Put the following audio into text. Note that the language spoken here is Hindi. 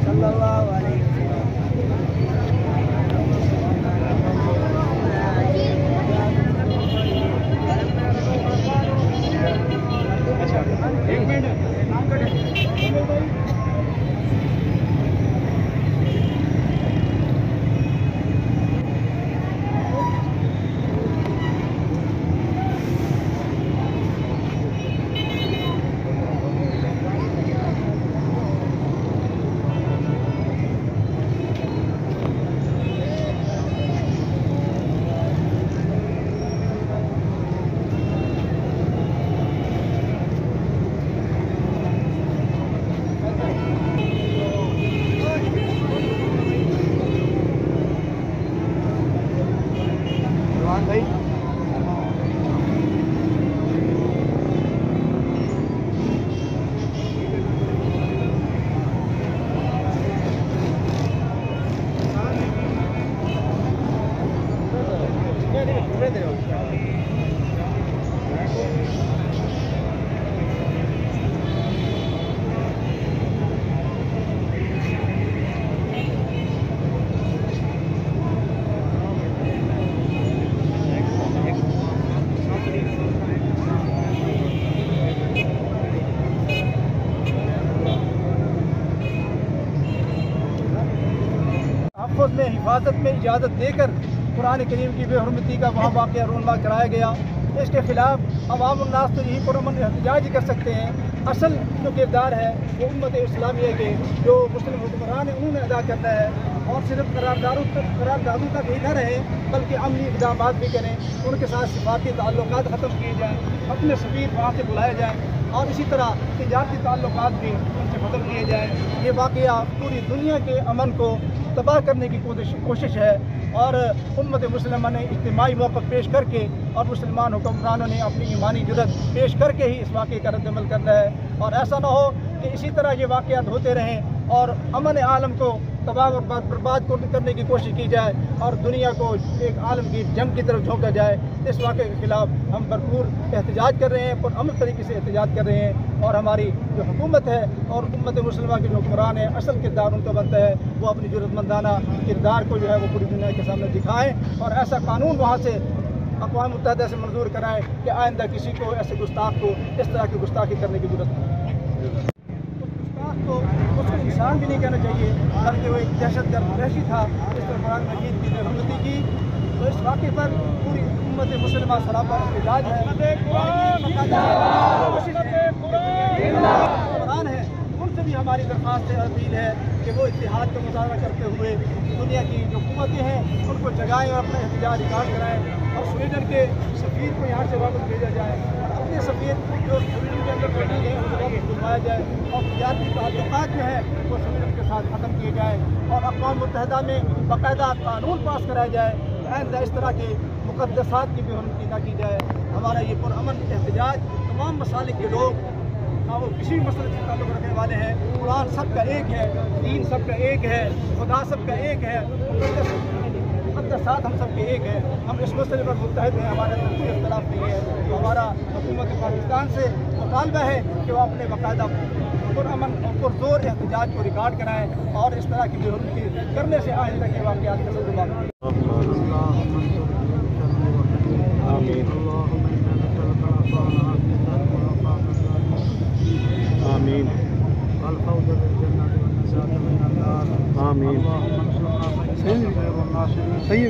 सल्लल्लाहु अलैहि में हिफाजत में इजाज़त देकर कुरान करीम की बेहरमती का वहाँ वाक़या रोनमा कराया गया। इसके ख़िलाफ़ अवाम उन्नास तो यही पुरअमन एहतजाज ही कर सकते हैं। असल जो किरदार है वो उम्मत इस्लामिया के जो मुस्लिम हुक्मरान हैं उन्होंने अदा करना है, और सिर्फ करारदादों तक ही न रहे बल्कि अमली इक़दाम भी करें, उनके साथ सिफाती ताल्लुकात ख़त्म किए जाएँ, अपने सफ़ीर वहाँ से बुलाए जाएँ, और इसी तरह तिजारती ताल्लुकात भी उनसे ख़त्म किए जाएँ। ये वाक़या पूरी दुनिया के अमन को तबाह करने की कोशिश है, और उम्मत मुस्लिमा ने इज्तिमाई मौक़िफ़ पेश करके और मुसलमान हुक्मरानों ने अपनी ईमानी जुर्रत पेश करके ही इस वाक़े का रद्द-अमल करना है। और ऐसा न हो कि इसी तरह ये वाक़यात होते रहें और अमन आलम को तबाह और बर्बाद करने की कोशिश की जाए और दुनिया को एक आलम की जंग की तरफ झोंका जाए। इस वाक़े के ख़िलाफ़ हम भरपूर एहतजाज कर रहे हैं, पुरअमन तरीके से एहतजाज कर रहे हैं, और हमारी जो हुकूमत है और उम्मत मुस्लिमा के जो हुक्मरान है असल किरदार उनका बनता है वो अपनी जुर्रतमंदाना किरदार को जो है वो पूरी दुनिया के सामने दिखाएँ, और ऐसा कानून वहाँ से अक़वाम मुत्तहिदा से मंजूर कराएँ कि आइंदा किसी को ऐसे गुस्ताख को इस तरह की गुस्ताखी करने की जरूरत नहीं। तो उसको इंसान भी नहीं कहना चाहिए, बल्कि वो एक दहशतगर्द वहशी था। इस पर कुरान मजीद की बेहरमती की, तो इस वाक़े पर पूरी उम्मत मुस्लिमा सरापा एहतजाज है। कुरान है उनसे भी हमारी दरख्वास्त है, अपील है कि वो इत्तेहाद का मुजाहरा करते हुए दुनिया की जो हुकूमतें हैं उनको जगाएँ और अपना एहतजाज रिकॉर्ड कराएँ, और स्वीडन के सफ़ीर को यहाँ से वापस भेजा जाए, अपने सफ़ीर जो स्वीडन के अंदर मौजूद है उनको वापस बुलवाया जाए, और तिजारती ताल्लुकात जो है वो स्वीडन के साथ ख़त्म किए जाए, और अक़वाम मुत्तहिदा में बाकायदा कानून पास कराया जाए कि आइंदा इस तरह के मुक़द्दसात की बेहरमती न की जाए। हमारा ये पुरअमन एहतजाज तमाम मसालिक के लोग ना वो किसी भी मसले से ताल्लुक़ रखने वाले हैं, कुरान सबका एक है, दीन सबका एक है, खुदा सबका एक है, मुक़द्दसात हम सबके एक है। हम इस मसले पर मुत्तहिद हैं, हमारे अंदर कोई इख्तिलाफ नहीं है। तो हमारा हुकूमत पाकिस्तान से मुतालबा है कि वो अपने बाकायदा पुरअमन और पुरज़ोर एहतजाज को रिकॉर्ड कराएँ, और इस तरह की बेहरमती करने से आइंदा के वाक़यात का सल्लल्लाहु आमीन आमीन सही है।